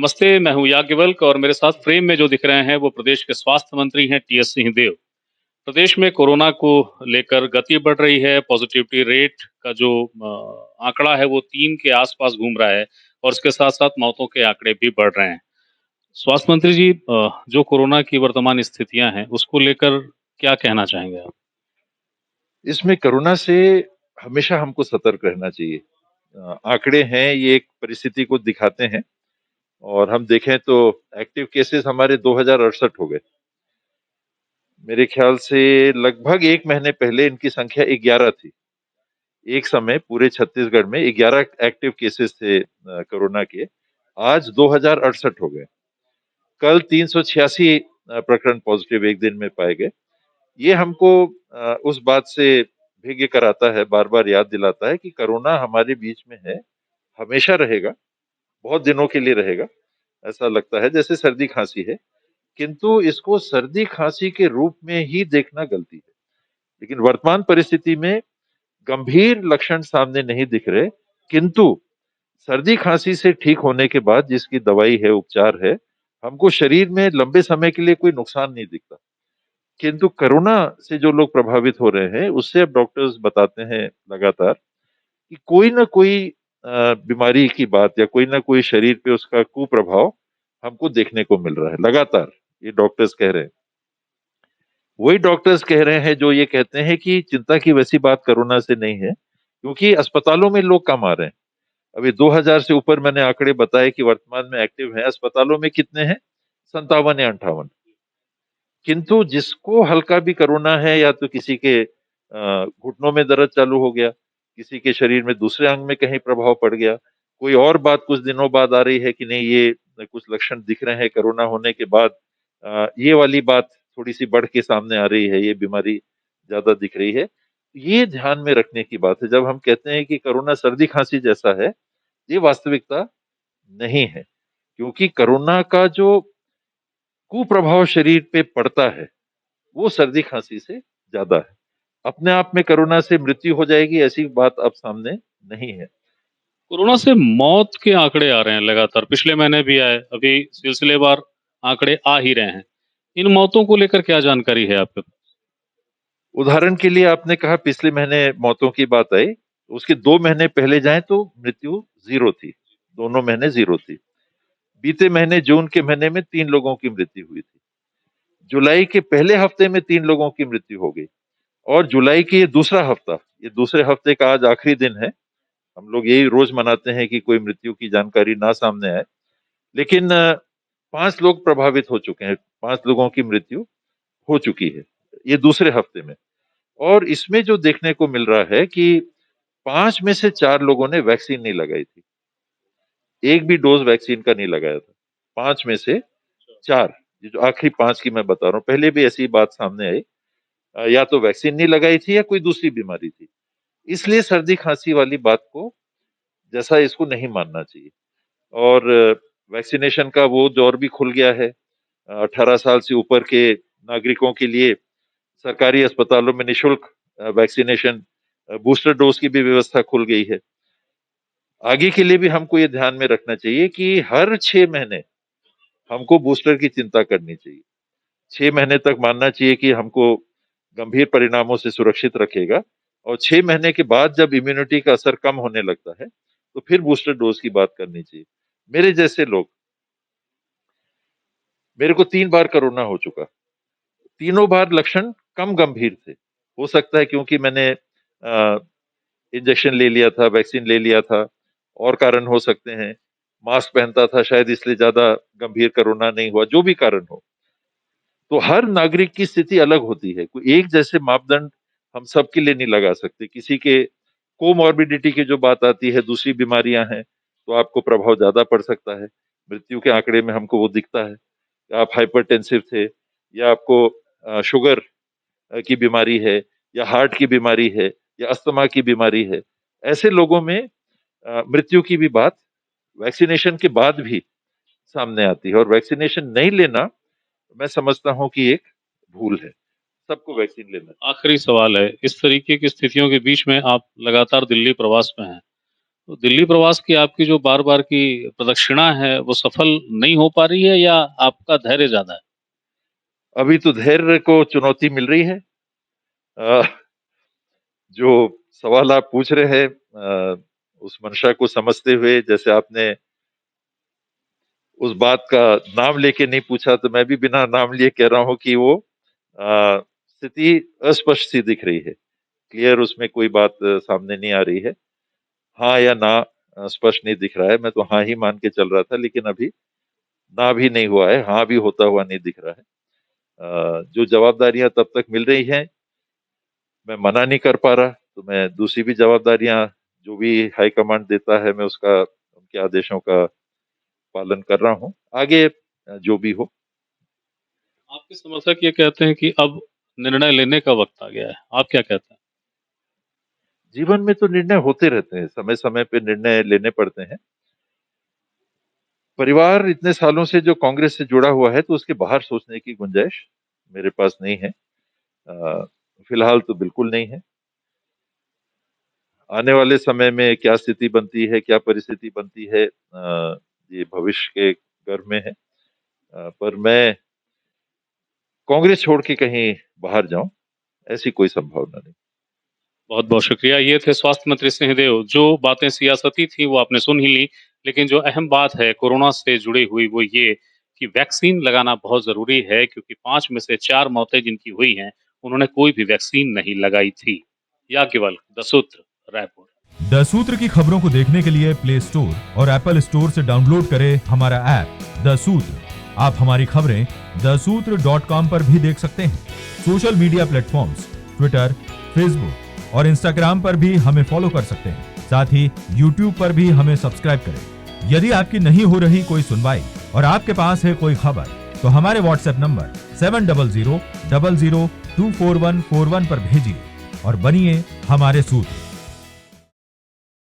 नमस्ते, मैं हूँ याज्ञवल्क्य और मेरे साथ फ्रेम में जो दिख रहे हैं वो प्रदेश के स्वास्थ्य मंत्री हैं टीएस सिंहदेव। प्रदेश में कोरोना को लेकर गति बढ़ रही है, पॉजिटिविटी रेट का जो आंकड़ा है वो 3 के आसपास घूम रहा है और इसके साथ-साथ मौतों के आंकड़े भी बढ़ रहे हैं। स्वास्थ्य मंत्री जी, जो कोरोना की वर्तमान स्थितियाँ हैं उसको लेकर क्या कहना चाहेंगे आप? इसमें कोरोना से हमेशा हमको सतर्क रहना चाहिए। आंकड़े हैं, ये एक परिस्थिति को दिखाते हैं और हम देखें तो एक्टिव केसेस हमारे 2068 हो गए। मेरे ख्याल से लगभग 1 महीने पहले इनकी संख्या 11 थी। एक समय पूरे छत्तीसगढ़ में 11 एक्टिव केसेस थे कोरोना के। आज 2068 हो गए। कल 386 प्रकरण पॉजिटिव एक दिन में पाए गए। ये हमको उस बात से भिज्ञ कराता है, बार-बार याद दिलाता है कि कोरोना हमारे बीच में है, हमेशा रहेगा, बहुत दिनों के लिए रहेगा। ऐसा लगता है जैसे सर्दी खांसी है, किंतु इसको सर्दी खांसी के रूप में ही देखना गलती है। लेकिन वर्तमान परिस्थिति में गंभीर लक्षण सामने नहीं दिख रहे, किंतु सर्दी खांसी से ठीक होने के बाद जिसकी दवाई है, उपचार है, हमको शरीर में लंबे समय के लिए कोई नुकसान नहीं दिखता। किंतु कोरोना से जो लोग प्रभावित हो रहे हैं, उससे अब डॉक्टर्स बताते हैं लगातार कि कोई ना कोई बीमारी की बात या कोई ना कोई शरीर पे उसका कुप्रभाव हमको देखने को मिल रहा है लगातार। ये डॉक्टर्स कह रहे हैं। वही डॉक्टर्स कह रहे हैं जो ये कहते हैं कि चिंता की वैसी बात कोरोना से नहीं है, क्योंकि अस्पतालों में लोग कम आ रहे हैं। अभी 2000 से ऊपर मैंने आंकड़े बताए कि वर्तमान में एक्टिव हैं। अस्पतालों में कितने हैं? 57 या 58। किंतु जिसको हल्का भी कोरोना है या तो किसी के घुटनों में दर्द चालू हो गया, किसी के शरीर में दूसरे अंग में कहीं प्रभाव पड़ गया, कोई और बात कुछ दिनों बाद आ रही है कि नहीं ये कुछ लक्षण दिख रहे हैं कोरोना होने के बाद, ये वाली बात थोड़ी सी बढ़ के सामने आ रही है, ये बीमारी ज्यादा दिख रही है। ये ध्यान में रखने की बात है। जब हम कहते हैं कि कोरोना सर्दी खांसी जैसा है, ये वास्तविकता नहीं है, क्योंकि कोरोना का जो कुप्रभाव शरीर पे पड़ता है वो सर्दी खांसी से ज्यादा है। अपने आप में कोरोना से मृत्यु हो जाएगी ऐसी बात अब सामने नहीं है। कोरोना से मौत के आंकड़े आ रहे हैं लगातार, पिछले महीने भी आए, अभी सिलसिलेवार आंकड़े आ ही रहे हैं। इन मौतों को लेकर क्या जानकारी है आपके पास? उदाहरण के लिए आपने कहा पिछले महीने मौतों की बात आई, उसके 2 महीने पहले जाएं तो मृत्यु 0 थी। दोनों महीने 0 थी। बीते महीने जून के महीने में 3 लोगों की मृत्यु हुई थी। जुलाई के पहले हफ्ते में 3 लोगों की मृत्यु हो गई और जुलाई के ये दूसरा हफ्ता, ये दूसरे हफ्ते का आज आखिरी दिन है। हम लोग यही रोज मनाते हैं कि कोई मृत्यु की जानकारी ना सामने आए, लेकिन 5 लोग प्रभावित हो चुके हैं। 5 लोगों की मृत्यु हो चुकी है ये दूसरे हफ्ते में। और इसमें जो देखने को मिल रहा है कि 5 में से 4 लोगों ने वैक्सीन नहीं लगाई थी। एक भी डोज वैक्सीन का नहीं लगाया था। 5 में से 4, ये जो आखिरी 5 की मैं बता रहा हूँ, पहले भी ऐसी बात सामने आई। या तो वैक्सीन नहीं लगाई थी या कोई दूसरी बीमारी थी। इसलिए सर्दी खांसी वाली बात को जैसा इसको नहीं मानना चाहिए। और वैक्सीनेशन का वो दौर भी खुल गया है। 18 साल से ऊपर के नागरिकों के लिए सरकारी अस्पतालों में निःशुल्क वैक्सीनेशन, बूस्टर डोज की भी व्यवस्था खुल गई है। आगे के लिए भी हमको ये ध्यान में रखना चाहिए कि हर 6 महीने हमको बूस्टर की चिंता करनी चाहिए। 6 महीने तक मानना चाहिए कि हमको गंभीर परिणामों से सुरक्षित रखेगा, और 6 महीने के बाद जब इम्यूनिटी का असर कम होने लगता है तो फिर बूस्टर डोज की बात करनी चाहिए। मेरे जैसे लोग, मेरे को 3 बार कोरोना हो चुका। तीनों बार लक्षण कम गंभीर थे। हो सकता है क्योंकि मैंने इंजेक्शन ले लिया था, वैक्सीन ले लिया था, और कारण हो सकते हैं। मास्क पहनता था शायद इसलिए ज्यादा गंभीर कोरोना नहीं हुआ, जो भी कारण हो। तो हर नागरिक की स्थिति अलग होती है। कोई एक जैसे मापदंड हम सबके लिए नहीं लगा सकते। किसी के कोमॉर्बिडिटी की जो बात आती है, दूसरी बीमारियां हैं, तो आपको प्रभाव ज्यादा पड़ सकता है। मृत्यु के आंकड़े में हमको वो दिखता है। आप हाइपरटेंसिव थे, या आपको शुगर की बीमारी है, या हार्ट की बीमारी है, या अस्थमा की बीमारी है, ऐसे लोगों में मृत्यु की भी बात वैक्सीनेशन के बाद भी सामने आती है। और वैक्सीनेशन नहीं लेना, मैं समझता हूं कि एक भूल है। सबको वैक्सीन लेना। आखिरी सवाल है, इस तरीके की स्थितियों के बीच में आप लगातार दिल्ली प्रवास में हैं। तो दिल्ली प्रवास की आपकी जो बार-बार की प्रदक्षिणा है, वो सफल नहीं हो पा रही है या आपका धैर्य ज़्यादा है? अभी तो धैर्य को चुनौती मिल रही है। अ, जो सवाल आप पूछ रहे हैं उस मंशा को समझते हुए, जैसे आपने उस बात का नाम लेके नहीं पूछा, तो मैं भी बिना नाम लिए कह रहा हूँ कि वो स्थिति अस्पष्ट सी दिख रही है। क्लियर उसमें कोई बात सामने नहीं आ रही है। हाँ या ना स्पष्ट नहीं दिख रहा है। मैं तो हाँ ही मान के चल रहा था, लेकिन अभी ना भी नहीं हुआ है, हाँ भी होता हुआ नहीं दिख रहा है। जो जवाबदारियां तब तक मिल रही हैं, मैं मना नहीं कर पा रहा, तो मैं दूसरी भी जवाबदारियां जो भी हाई कमांड देता है, मैं उसका उनके आदेशों का पालन कर रहा हूँ। आगे जो भी हो। आपके समर्थक ये कहते हैं कि अब निर्णय लेने का वक़्त आ गया है। आप क्या कहते हैं? जीवन में तो निर्णय होते रहते हैं, समय समय पे निर्णय लेने पड़ते हैं। परिवार इतने सालों से जो कांग्रेस से जुड़ा हुआ है, तो उसके बाहर सोचने की गुंजाइश मेरे पास नहीं है। फिलहाल तो बिल्कुल नहीं है। आने वाले समय में क्या स्थिति बनती है, क्या परिस्थिति बनती है, ये भविष्य के गर्भ में है। पर मैं कांग्रेस छोड़ के कहीं बाहर जाऊं, ऐसी कोई संभावना नहीं। बहुत-बहुत शुक्रिया। ये थे स्वास्थ्य मंत्री सिंहदेव। जो बातें सियासती थी वो आपने सुन ही ली, लेकिन जो अहम बात है कोरोना से जुड़ी हुई वो ये कि वैक्सीन लगाना बहुत ज़रूरी है क्योंकि 5 में से 4 मौतें जिनकी हुई हैं, उन्होंने कोई भी वैक्सीन नहीं लगाई थी। याज्ञवल्क्य, द सूत्र, रायपुर। द सूत्र की खबरों को देखने के लिए प्ले स्टोर और एप्पल स्टोर से डाउनलोड करें हमारा ऐप द सूत्र। आप हमारी खबरें thesutra.com पर भी देख सकते हैं। Social media platforms Twitter, Facebook और इंस्टाग्राम पर भी हमें फॉलो कर सकते हैं। साथ ही यूट्यूब पर भी हमें सब्सक्राइब करें। यदि आपकी नहीं हो रही कोई सुनवाई और आपके पास है कोई खबर, तो हमारे व्हाट्सएप नंबर 70000024141 पर भेजिए और बनिए हमारे सूत्र।